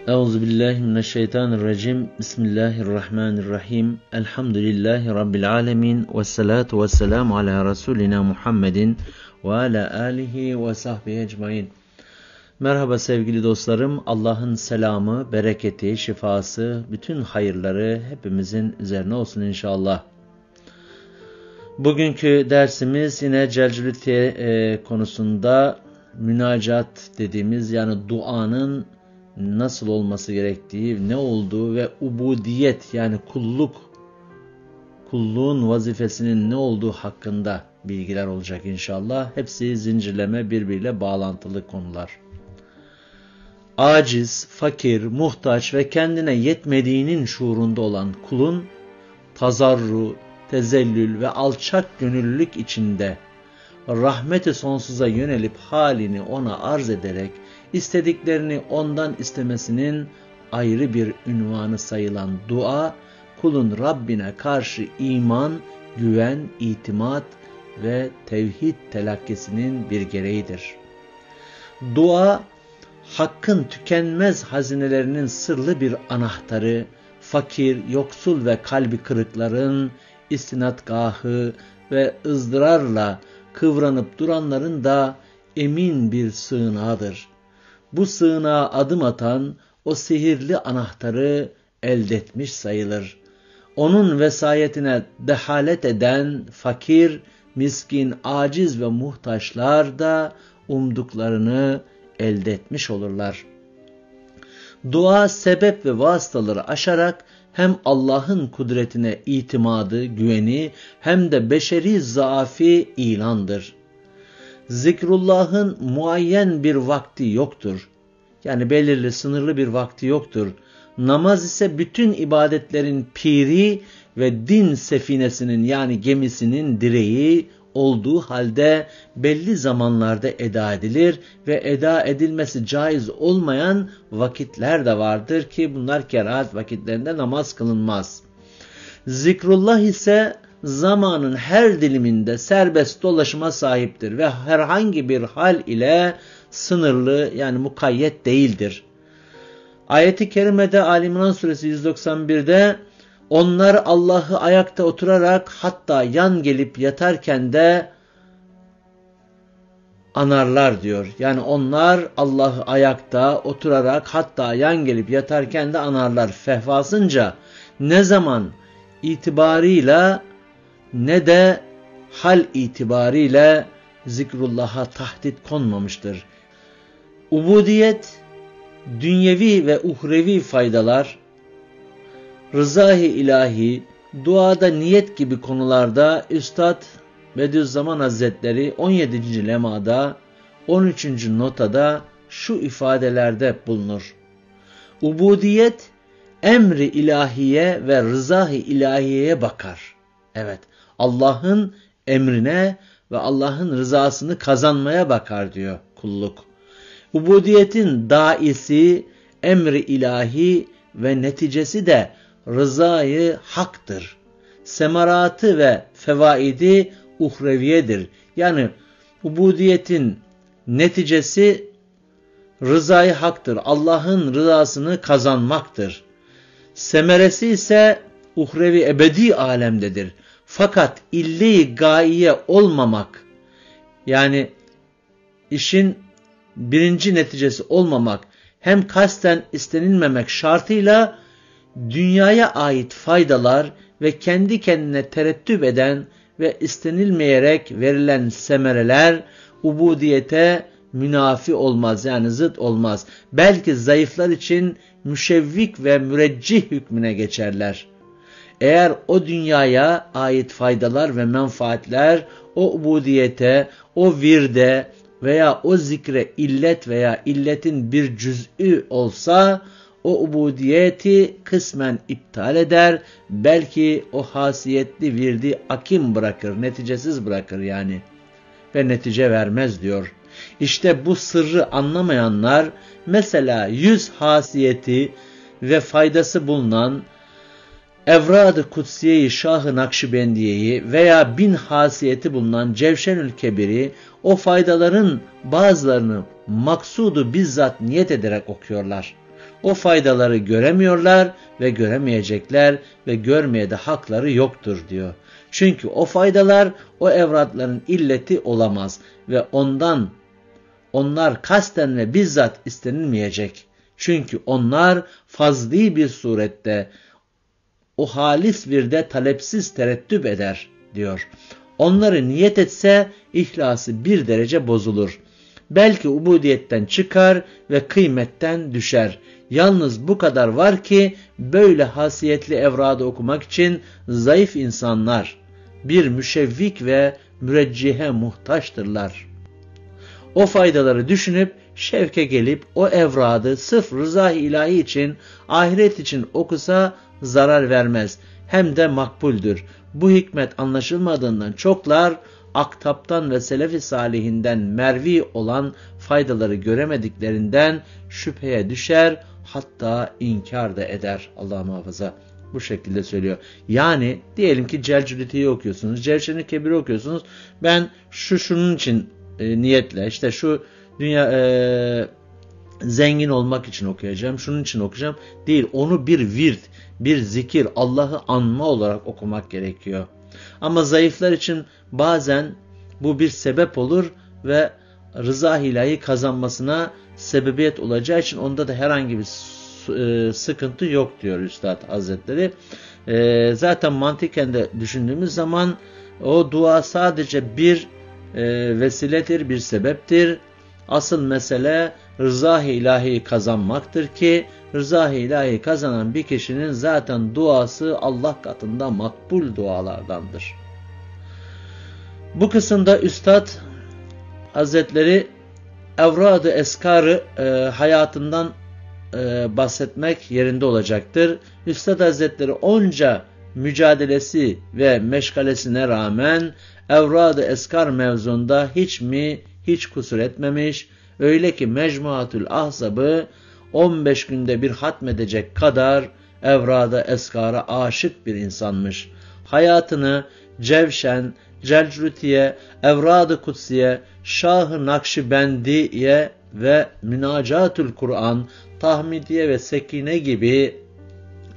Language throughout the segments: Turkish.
Euzubillahimineşşeytanirracim. Bismillahirrahmanirrahim. Elhamdülillahi Rabbil alemin. Vessalatu vesselamu ala Resulina Muhammedin ve ala alihi ve sahbihi ecmain. Merhaba sevgili dostlarım. Allah'ın selamı, bereketi, şifası, bütün hayırları hepimizin üzerine olsun inşallah. Bugünkü dersimiz yine Celcülütiye konusunda münacat dediğimiz, yani duanın nasıl olması gerektiği, ne olduğu ve ubudiyet, yani kulluğun vazifesinin ne olduğu hakkında bilgiler olacak inşallah. Hepsi zincirleme, birbiriyle bağlantılı konular. Aciz, fakir, muhtaç ve kendine yetmediğinin şuurunda olan kulun tazarru, tezellül ve alçak gönüllülük içinde rahmet-i sonsuza yönelip halini ona arz ederek istediklerini ondan istemesinin ayrı bir ünvanı sayılan dua, kulun Rabbine karşı iman, güven, itimat ve tevhid telakkisinin bir gereğidir. Dua, hakkın tükenmez hazinelerinin sırlı bir anahtarı, fakir, yoksul ve kalbi kırıkların istinadgahı ve ızdırarla kıvranıp duranların da emin bir sığınağıdır. Bu sığınağa adım atan o sihirli anahtarı elde etmiş sayılır. Onun vesayetine dehalet eden fakir, miskin, aciz ve muhtaçlar da umduklarını elde etmiş olurlar. Dua sebep ve vasıtaları aşarak hem Allah'ın kudretine itimadı, güveni hem de beşeri zaafi ilandır. Zikrullah'ın muayyen bir vakti yoktur. Yani belirli, sınırlı bir vakti yoktur. Namaz ise bütün ibadetlerin piri ve din sefinesinin, yani gemisinin direği olduğu halde belli zamanlarda eda edilir ve eda edilmesi caiz olmayan vakitler de vardır ki bunlar kerahat vakitlerinde namaz kılınmaz. Zikrullah ise zamanın her diliminde serbest dolaşıma sahiptir ve herhangi bir hal ile sınırlı, yani mukayyet değildir. Ayet-i kerimede Ali İmran suresi 191'de onlar Allah'ı ayakta oturarak hatta yan gelip yatarken de anarlar diyor. Yani onlar Allah'ı ayakta oturarak hatta yan gelip yatarken de anarlar. Fehvasınca ne zaman itibarıyla ne de hal itibariyle zikrullah'a tahdit konmamıştır. Ubudiyet, dünyevi ve uhrevi faydalar, rıza-i ilahi, duada niyet gibi konularda Üstad Bediüzzaman Hazretleri 17. lemada 13. notada şu ifadelerde bulunur. Ubudiyet, emri ilahiye ve rıza-i ilahiyeye bakar. Evet, Allah'ın emrine ve Allah'ın rızasını kazanmaya bakar diyor kulluk. Ubudiyetin daisi emri ilahi ve neticesi de rızayı haktır. Semaratı ve fevaidi uhreviyedir. Yani ubudiyetin neticesi rızayı haktır. Allah'ın rızasını kazanmaktır. Semeresi ise uhrevi, ebedi alemdedir. Fakat ille-i gaiye olmamak, yani işin birinci neticesi olmamak, hem kasten istenilmemek şartıyla dünyaya ait faydalar ve kendi kendine terettüp eden ve istenilmeyerek verilen semereler ubudiyete münafi olmaz, yani zıt olmaz. Belki zayıflar için müşevvik ve müreccih hükmüne geçerler. Eğer o dünyaya ait faydalar ve menfaatler o ubudiyete, o virde veya o zikre illet veya illetin bir cüz'ü olsa o ubudiyeti kısmen iptal eder, belki o hasiyetli virdi akim bırakır, neticesiz bırakır yani ve netice vermez diyor. İşte bu sırrı anlamayanlar mesela 100 hasiyeti ve faydası bulunan Evrad-ı Kutsiye-i Şah-ı Nakşibendiye'yi veya 1000 hasiyeti bulunan Cevşenül Kebir'i, o faydaların bazılarını maksudu bizzat niyet ederek okuyorlar. O faydaları göremiyorlar ve göremeyecekler ve görmeye de hakları yoktur diyor. Çünkü o faydalar o evradların illeti olamaz ve onlar kasten ve bizzat istenilmeyecek. Çünkü onlar fazli bir surette o halis bir de talepsiz tereddüt eder diyor. Onları niyet etse ihlası bir derece bozulur. Belki ubudiyetten çıkar ve kıymetten düşer. Yalnız bu kadar var ki böyle hasiyetli evradı okumak için zayıf insanlar bir müşevvik ve müreccihe muhtaçtırlar. O faydaları düşünüp şevke gelip o evradı sırf rıza-i ilahi için, ahiret için okusa zarar vermez. Hem de makbuldür. Bu hikmet anlaşılmadığından çoklar aktaptan ve selef-i salihinden mervi olan faydaları göremediklerinden şüpheye düşer, hatta inkar da eder. Allah muhafaza. Bu şekilde söylüyor. Yani diyelim ki Celcüliti'yi okuyorsunuz, Cevşen-i Kebir'i okuyorsunuz. Ben şunun için niyetle işte şu dünya zengin olmak için okuyacağım, şunun için okuyacağım değil. Onu bir virt, bir zikir, Allah'ı anma olarak okumak gerekiyor. Ama zayıflar için bazen bu bir sebep olur ve rıza ilahi kazanmasına sebebiyet olacağı için onda da herhangi bir sıkıntı yok diyor Üstad Hazretleri. Zaten mantıken de düşündüğümüz zaman o dua sadece bir vesiledir, bir sebeptir. Asıl mesele rıza-i ilahi kazanmaktır ki rıza-i ilahi kazanan bir kişinin zaten duası Allah katında makbul dualardandır. Bu kısımda Üstad Hazretleri evrad-ı eskarı hayatından bahsetmek yerinde olacaktır. Üstad Hazretleri onca mücadelesi ve meşgalesine rağmen evrad-ı eskar mevzunda hiç kusur etmemiş. Öyle ki Mecmuatül Ahzab'ı 15 günde bir hatmedecek kadar evrada eskara aşık bir insanmış. Hayatını Cevşen, Celcülitiye, Evrad-ı Kutsiye, Şah-ı Nakşibendiye ve Münacatül Kur'an, Tahmidiye ve Sekine gibi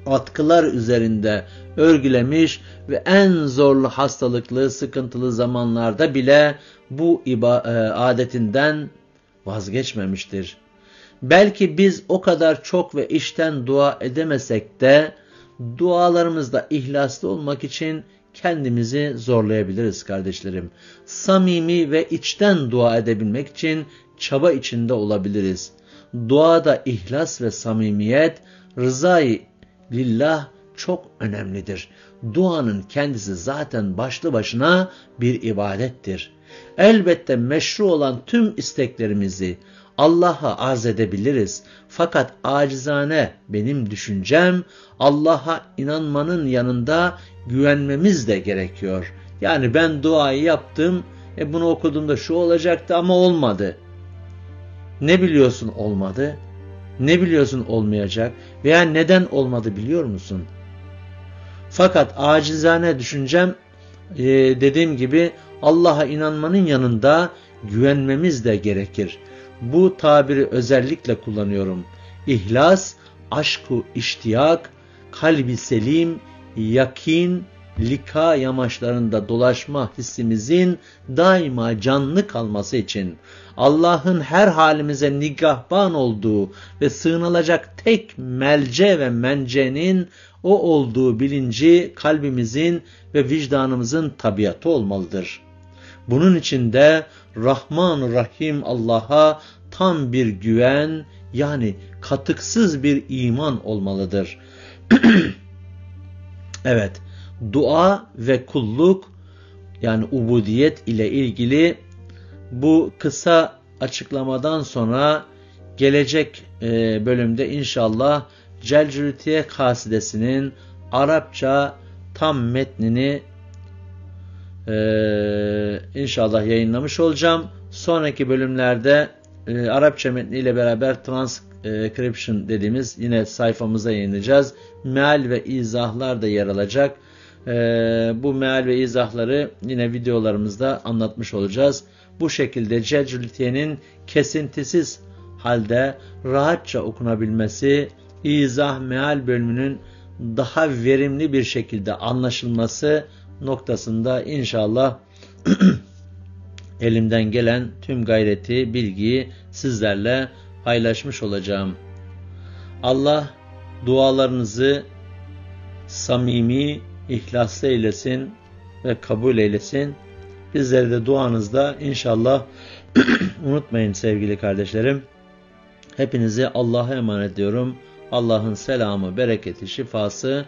atkılar üzerinde örgülemiş ve en zorlu hastalıklı, sıkıntılı zamanlarda bile bu adetinden vazgeçmemiştir. Belki biz o kadar çok ve içten dua edemesek de dualarımızda ihlaslı olmak için kendimizi zorlayabiliriz kardeşlerim. Samimi ve içten dua edebilmek için çaba içinde olabiliriz. Duada ihlas ve samimiyet, rızayı lillah çok önemlidir. Duanın kendisi zaten başlı başına bir ibadettir. Elbette meşru olan tüm isteklerimizi Allah'a arz edebiliriz. Fakat acizane benim düşüncem Allah'a inanmanın yanında güvenmemiz de gerekiyor. Yani ben duayı yaptım, bunu okuduğumda şu olacaktı ama olmadı. Ne biliyorsun olmadı? Ne biliyorsun olmayacak? Veya neden olmadı biliyor musun? Fakat acizane düşüncem dediğim gibi Allah'a inanmanın yanında güvenmemiz de gerekir. Bu tabiri özellikle kullanıyorum. İhlas, aşk-ı iştiyak, kalbi selim, yakin, lika yamaçlarında dolaşma hissimizin daima canlı kalması için Allah'ın her halimize nigahban olduğu ve sığınılacak tek melce ve mencenin o olduğu bilinci kalbimizin ve vicdanımızın tabiatı olmalıdır. Bunun için de Rahman Rahim Allah'a tam bir güven, yani katıksız bir iman olmalıdır. Evet, dua ve kulluk, yani ubudiyet ile ilgili bu kısa açıklamadan sonra gelecek bölümde inşallah Celcülitiye kasidesinin Arapça tam metnini inşallah yayınlamış olacağım. Sonraki bölümlerde Arapça metniyle beraber transcription dediğimiz yine sayfamıza yayınlayacağız. Meal ve izahlar da yer alacak. Bu meal ve izahları yine videolarımızda anlatmış olacağız. Bu şekilde Celcülitiye'nin kesintisiz halde rahatça okunabilmesi, izah meal bölümünün daha verimli bir şekilde anlaşılması noktasında inşallah elimden gelen tüm gayreti, bilgiyi sizlerle paylaşmış olacağım. Allah dualarınızı samimi, ihlaslı eylesin ve kabul eylesin. Bizleri de duanızda inşallah unutmayın sevgili kardeşlerim. Hepinizi Allah'a emanet ediyorum. Allah'ın selamı, bereketi, şifası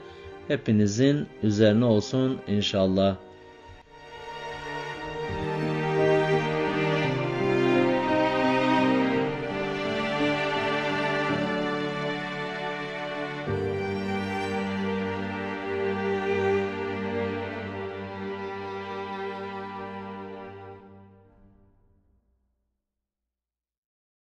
hepinizin üzerine olsun inşallah.